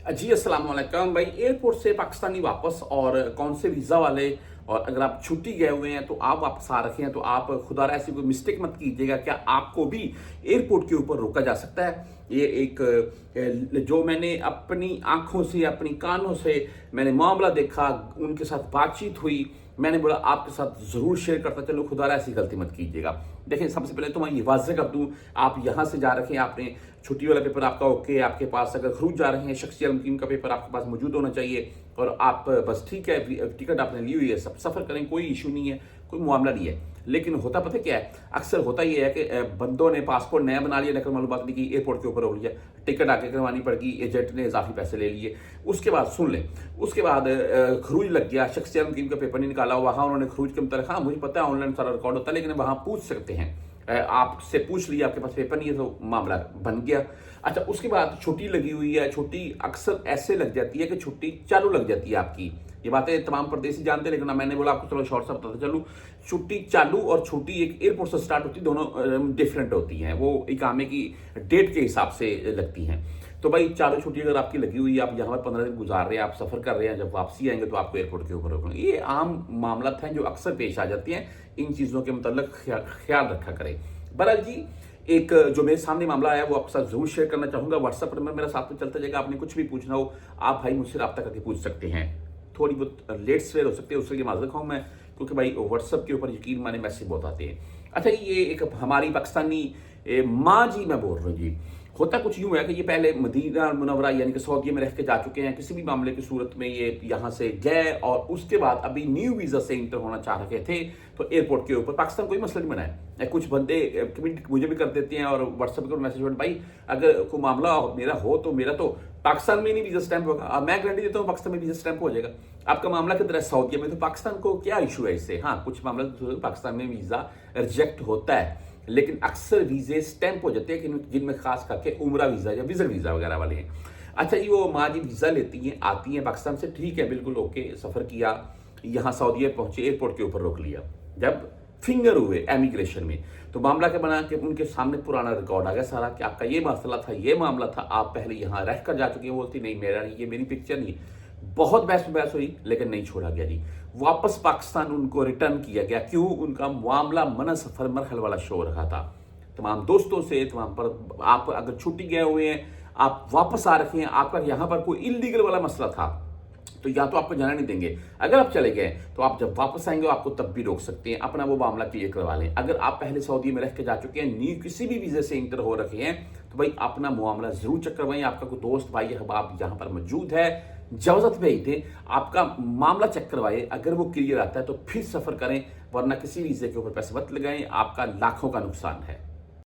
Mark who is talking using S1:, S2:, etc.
S1: जी अस्सलाम वालेकुम भाई। एयरपोर्ट से पाकिस्तानी वापस और कौन से वीज़ा वाले, और अगर आप छुट्टी गए हुए हैं तो आप वापस आ रखे हैं तो आप खुदा ऐसी कोई मिस्टेक मत कीजिएगा। क्या आपको भी एयरपोर्ट के ऊपर रोका जा सकता है? ये एक जो मैंने अपनी आंखों से अपनी कानों से मैंने मामला देखा, उनके साथ बातचीत हुई, मैंने बोला आपके साथ जरूर शेयर करता चलो। खुदा ऐसी गलती मत कीजिएगा। देखें, सबसे पहले तो मैं ये वाज़ेह कर दूं, आप यहां से जा रखे हैं, आपने छुट्टी वाला पेपर आपका ओके, आपके पास अगर खरूज जा रहे हैं शख्सियत मुकीम का पेपर आपके पास मौजूद होना चाहिए, और आप बस ठीक है टिकट आपने ली हुई है, सब सफ़र करें, कोई इशू नहीं है, कोई मामला नहीं है। लेकिन होता पता क्या है, अक्सर होता ये है कि बंदों ने पासपोर्ट नया बना लिया, नकल मालूमात नहीं की, एयरपोर्ट के ऊपर रोक लिया, टिकट आगे करवानी पड़गी, एजेंट ने इजाफी पैसे ले लिए। उसके बाद सुन लें, उसके बाद खरूज लग गया, शख्सियत मुकीम का पेपर नहीं निकाला, वहाँ उन्होंने खरूज के मतलब, हाँ मुझे पता है ऑनलाइन सारा रिकॉर्ड होता है, लेकिन वहाँ पूछ सकते हैं, आपसे पूछ लिया, आपके पास पेपर नहीं है तो मामला बन गया। अच्छा, उसके बाद छुट्टी लगी हुई है, छुट्टी अक्सर ऐसे लग जाती है कि छुट्टी चालू लग जाती है आपकी। ये बातें तमाम परदेसी जानते हैं, लेकिन मैंने बोला आपको चलो शॉर्ट सा बताता चलूं। छुट्टी चालू और छुट्टी एक एयरपोर्ट से स्टार्ट होती है, दोनों डिफरेंट होती हैं, वो इकामे की डेट के हिसाब से लगती हैं। तो भाई चालू छुट्टी अगर आपकी लगी हुई है, आप यहाँ पर 15 दिन गुजार रहे हैं, आप सफर कर रहे हैं, जब वापसी आएंगे तो आपको एयरपोर्ट के ऊपर रोकना, ये आम मामला है जो अक्सर पेश आ जाती हैं। इन चीज़ों के मतलब ख्याल रखा करें। बहरहाल जी, एक जो मेरे सामने मामला आया वो आपके साथ जरूर शेयर करना चाहूंगा। व्हाट्सएप पर मेरा साथ में चलता जाएगा, आपने कुछ भी पूछना हो आप भाई मुझसे रब्ता करके पूछ सकते हैं। थोड़ी बहुत लेट सवेर हो सकती है, उसके लिए माजरत खाऊं मैं, क्योंकि भाई व्हाट्सएप के ऊपर यकीन माने मैसेज बहुत आते हैं। अच्छा, ये एक हमारी पाकिस्तानी माँ जी मैं बोल रहा हूँ जी। होता कुछ यूं है कि ये पहले मदीना मुनव्वरा यानी कि सऊदी में रह के जा चुके हैं, किसी भी मामले की सूरत में ये यहाँ से गए और उसके बाद अभी न्यू वीज़ा से इंटर होना चाह रहे थे, तो एयरपोर्ट के ऊपर पाकिस्तान कोई मसला नहीं बनाया। कुछ बंदे कमेंट मुझे भी कर देते हैं और व्हाट्सएप पर मैसेज में, भाई अगर कोई मामला मेरा हो तो मेरा तो पाकिस्तान में नहीं वीज़ा स्टैंप होगा। अब मैं गारंटी देता हूँ पाकिस्तान में वीज़ा स्टैंप हो जाएगा। आपका मामला किधर है? सऊदी में। तो पाकिस्तान को क्या इशू है इससे? हाँ, कुछ मामला पाकिस्तान में वीज़ा रिजेक्ट होता है, लेकिन अक्सर वीजे स्टैंप हो जाते हैं, जिनमें खास करके उम्रा वीजा या विजिट वीजा वगैरह वाले हैं। अच्छा, ये वो माँ जी वीजा लेती हैं, आती हैं पाकिस्तान से, ठीक है बिल्कुल ओके, सफर किया, यहाँ सऊदी पहुंचे, एयरपोर्ट के ऊपर रोक लिया। जब फिंगर हुए एमिग्रेशन में तो मामला क्या बना कि उनके सामने पुराना रिकॉर्ड आ गया सारा कि आपका ये मसला था, ये मामला था, आप पहले यहाँ रह कर जा चुके हैं। बोलती नहीं मेरा नहीं, ये मेरी पिक्चर नहीं। बहुत बहस हुई लेकिन नहीं छोड़ा गया जी। वापस पाकिस्तान उनको रिटर्न किया गया। क्यों? उनका मामला मना सफर मरहल वाला शो रखा था तमाम दोस्तों से, तमाम पर आप अगर छुट्टी गए हुए हैं, आप वापस आ रखे हैं, आपका यहां पर कोई इलीगल वाला मसला था तो या तो आपको जाना नहीं देंगे, अगर आप चले गए तो आप जब वापस आएंगे आपको तब भी रोक सकते हैं। अपना वो मामला क्लियर करवा लें। अगर आप पहले सऊदी में रह के जा चुके हैं, न्यू किसी भी वीजे से इंटर हो रखे हैं, तो भाई अपना मामला जरूर चेक करवाएं। आपका कोई दोस्त भाई आप यहाँ पर मौजूद है, इजाजत भेज दें, आपका मामला चेक करवाए। अगर वो क्लियर आता है तो फिर सफर करें, वरना किसी वीजे के ऊपर पैसे मत लगाएं, आपका लाखों का नुकसान है।